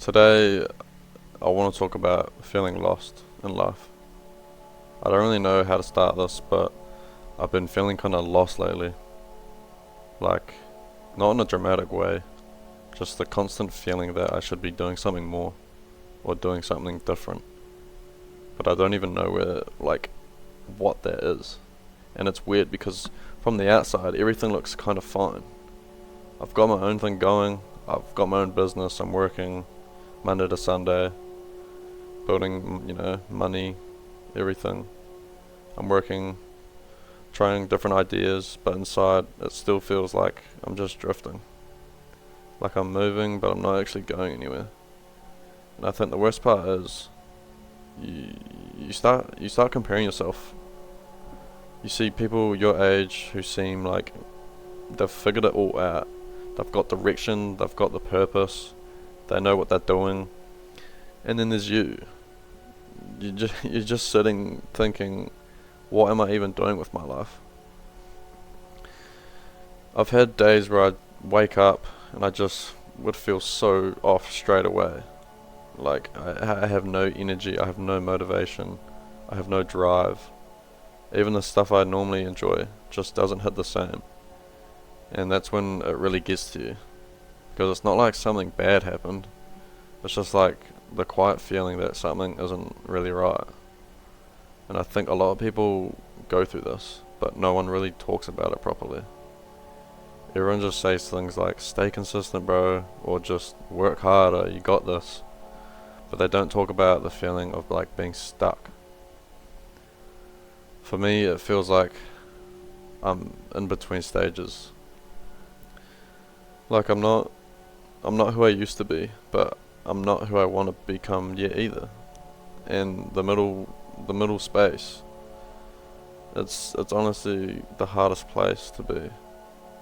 Today, I want to talk about feeling lost in life. I don't really know how to start this, but I've been feeling kind of lost lately. Like, not in a dramatic way, just the constant feeling that I should be doing something more or doing something different. But I don't even know what that is. And it's weird because from the outside, everything looks kind of fine. I've got my own thing going, I've got my own business, I'm working Monday to Sunday, building, money, everything. I'm working, trying different ideas, but inside it still feels like I'm just drifting. Like I'm moving, but I'm not actually going anywhere. And I think the worst part is you start comparing yourself. You see people your age who seem like they've figured it all out. They've got direction, they've got the purpose, they know what they're doing. And then there's you. You're just sitting thinking, what am I even doing with my life? I've had days where I'd wake up and I just would feel so off straight away. Like I have no energy, I have no motivation, I have no drive. Even the stuff I normally enjoy just doesn't hit the same. And that's when it really gets to you. Because it's not like something bad happened. It's just like the quiet feeling that something isn't really right. And I think a lot of people go through this, but no one really talks about it properly. Everyone just says things like, stay consistent bro, or just work harder, you got this. But they don't talk about the feeling of like being stuck. For me, it feels like I'm in between stages. Like I'm not who I used to be, but I'm not who I want to become yet either. And the middle space, it's honestly the hardest place to be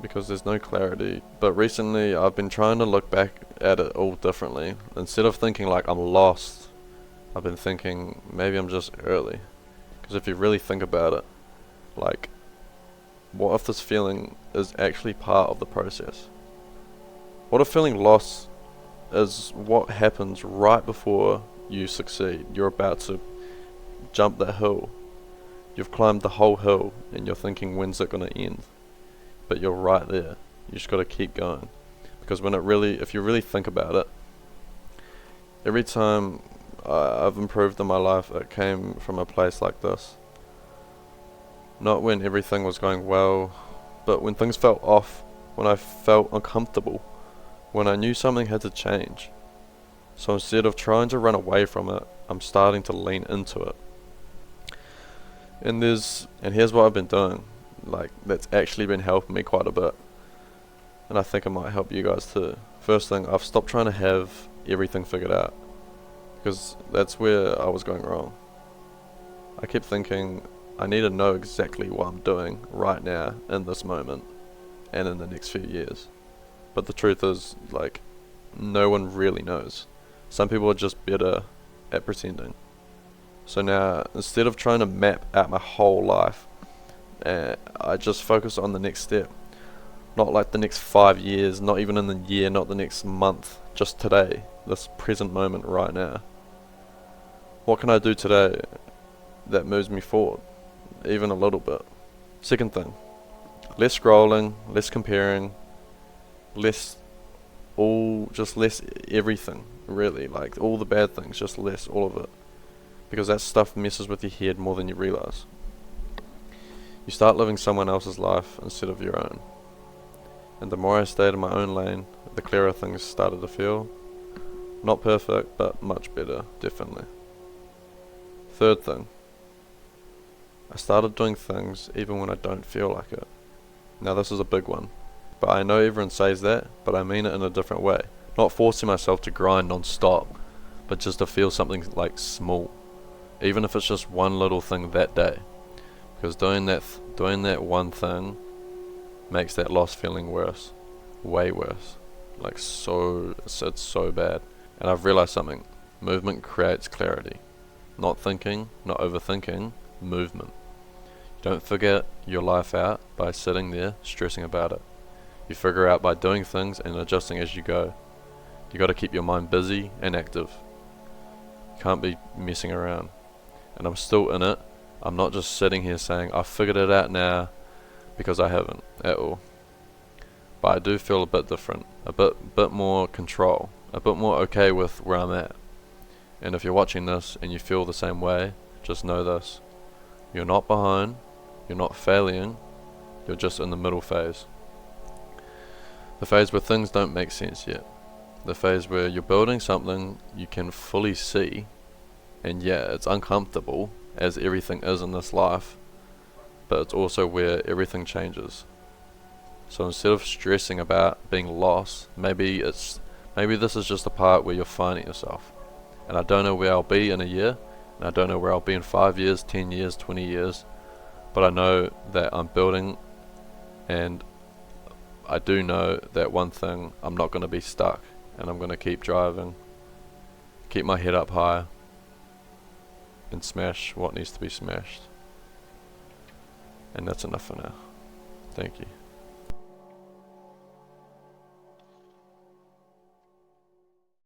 because there's no clarity. But recently I've been trying to look back at it all differently. Instead of thinking like I'm lost, I've been thinking maybe I'm just early. Because if you really think about it, like, what if this feeling is actually part of the process? What if feeling lost is what happens right before you succeed? You're about to jump that hill. You've climbed the whole hill and you're thinking, when's it going to end? But you're right there. You just got to keep going. Because if you really think about it, every time I've improved in my life, it came from a place like this. Not when everything was going well, but when things felt off, when I felt uncomfortable, when I knew something had to change. So instead of trying to run away from it, I'm starting to lean into it. And here's what I've been doing, like that's actually been helping me quite a bit. And I think it might help you guys too. First thing, I've stopped trying to have everything figured out, because that's where I was going wrong. I kept thinking I need to know exactly what I'm doing right now in this moment and in the next few years. But the truth is, like, no one really knows. Some people are just better at pretending. So now, instead of trying to map out my whole life, I just focus on the next step. Not like the next 5 years, not even in the year, not the next month. Just today, this present moment right now. What can I do today that moves me forward, even a little bit? Second thing, less scrolling, less comparing, less everything, really, like all the bad things, just less all of it, because that stuff messes with your head more than you realize. You start living someone else's life instead of your own, and the more I stayed in my own lane, the clearer things started to feel. Not perfect, but much better, definitely. Third thing, I started doing things even when I don't feel like it. Now this is a big one. But I know everyone says that, but I mean it in a different way. Not forcing myself to grind non-stop, but just to feel something like small. Even if it's just one little thing that day. Because doing that one thing makes that lost feeling worse. Way worse. Like it's so bad. And I've realized something. Movement creates clarity. Not thinking, not overthinking, movement. You don't figure your life out by sitting there stressing about it. You figure out by doing things and adjusting as you go. You got to keep your mind busy and active. You can't be messing around. And I'm still in it. I'm not just sitting here saying I've figured it out now, because I haven't at all. But I do feel a bit different, a bit more control, a bit more okay with where I'm at. And if you're watching this and you feel the same way, just know this: you're not behind, you're not failing, you're just in the middle phase. The phase where things don't make sense yet. The phase where you're building something you can fully see, and yeah, it's uncomfortable, as everything is in this life, but it's also where everything changes. So instead of stressing about being lost, maybe this is just the part where you're finding yourself. And I don't know where I'll be in a year, and I don't know where I'll be in 5 years, 10 years, 20 years, but I know that I'm building, and I do know that one thing: I'm not going to be stuck, and I'm going to keep driving, keep my head up high, and smash what needs to be smashed. And that's enough for now. Thank you.